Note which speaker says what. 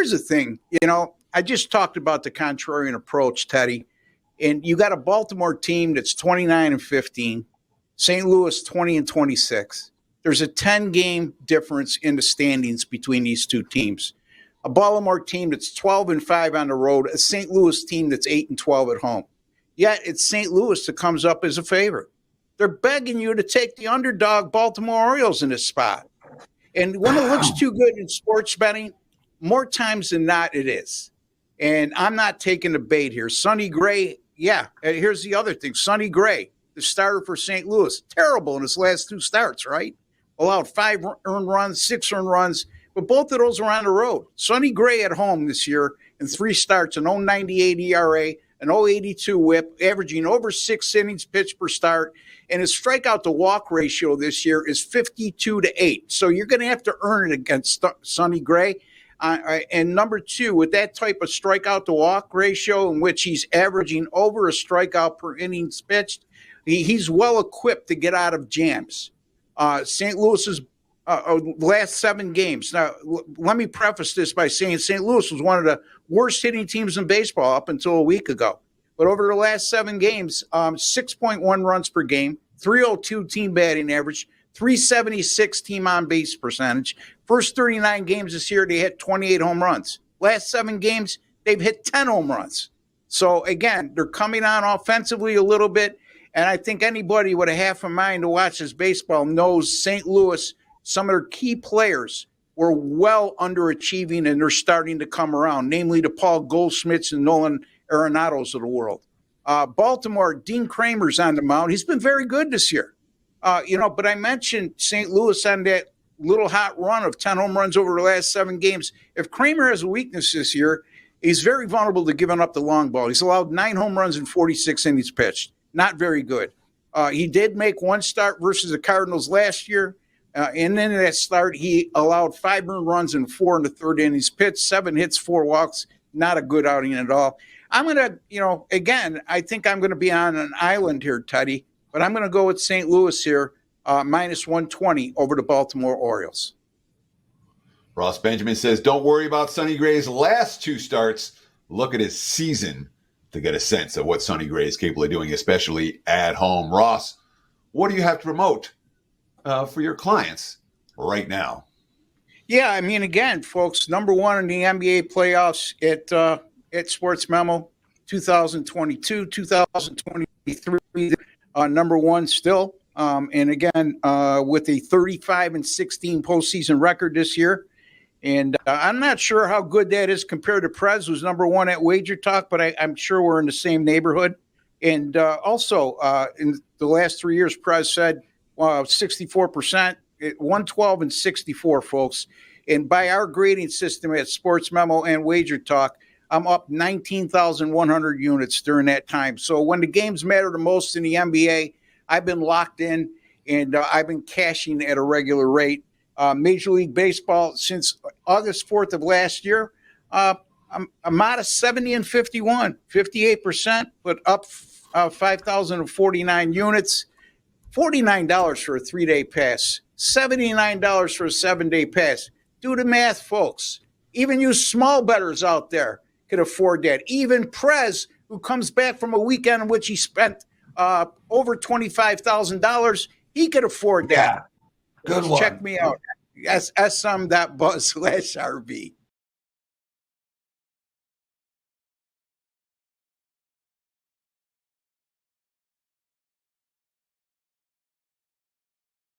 Speaker 1: here's the thing. I just talked about the contrarian approach, Teddy. And you got a Baltimore team that's 29-15, St. Louis 20-26. There's a 10-game difference in the standings between these two teams. A Baltimore team that's 12-5 on the road, a St. Louis team that's 8-12 at home. Yet it's St. Louis that comes up as a favorite. They're begging you to take the underdog Baltimore Orioles in this spot. And when it looks too good in sports betting, more times than not it is. And I'm not taking the bait here. Sonny Gray, here's the other thing. Sonny Gray, the starter for St. Louis, terrible in his last two starts, right? Allowed 5 earned runs, 6 earned runs, but both of those were on the road. Sonny Gray at home this year in 3 starts, an 0.98 ERA, an 0.82 whip, averaging over 6 innings pitched per start, and his strikeout to walk ratio this year is 52-8. So you're going to have to earn it against Sonny Gray. And number 2, with that type of strikeout to walk ratio in which he's averaging over a strikeout per innings pitched, he's well equipped to get out of jams. St. Louis's last 7 games. Now, let me preface this by saying St. Louis was one of the worst hitting teams in baseball up until a week ago. But over the last 7 games, 6.1 runs per game, 302 team batting average, 376 team on base percentage. First 39 games this year, they hit 28 home runs. Last 7 games, they've hit 10 home runs. So, again, they're coming on offensively a little bit. And I think anybody with a half a mind to watch this baseball knows St. Louis, some of their key players were well underachieving, and they're starting to come around, namely the Paul Goldschmidts and Nolan Arenados of the world. Baltimore, Dean Kramer's on the mound. He's been very good this year. But I mentioned St. Louis on that little hot run of 10 home runs over the last 7 games. If Kramer has a weakness this year, he's very vulnerable to giving up the long ball. He's allowed 9 home runs in 46 innings pitched. Not very good. He did make 1 start versus the Cardinals last year. And then in that start, he allowed 5 earned runs and 4 in the 3rd innings pitched, 7 hits, 4 walks. Not a good outing at all. I'm going to, again, I think I'm going to be on an island here, Teddy, but I'm going to go with St. Louis here, minus 120 over the Baltimore Orioles.
Speaker 2: Ross Benjamin says, don't worry about Sonny Gray's last 2 starts. Look at his season to get a sense of what Sonny Gray is capable of doing, especially at home. Ross, what do you have to promote for your clients right now?
Speaker 1: Yeah, I mean, again, folks, number 1 in the NBA playoffs at Sports Memo 2022, 2023, number 1 still. And again, with a 35-16 postseason record this year. And I'm not sure how good that is compared to Prez, who's number 1 at Wager Talk, but I'm sure we're in the same neighborhood. And also, in the last 3 years, Prez said 64%, 112 and 64, folks. And by our grading system at Sports Memo and Wager Talk, I'm up 19,100 units during that time. So when the games matter the most in the NBA, I've been locked in, and I've been cashing at a regular rate. Major League Baseball since August 4th of last year, I'm modest 70 and 51, 58%, but up 5,049 units, $49 for a 3-day pass, $79 for a 7-day pass. Do the math, folks. Even you small bettors out there can afford that. Even Prez, who comes back from a weekend in which he spent over $25,000, he could afford that.
Speaker 3: Yeah. Good one.
Speaker 1: Check me out. SM.buzz/RB.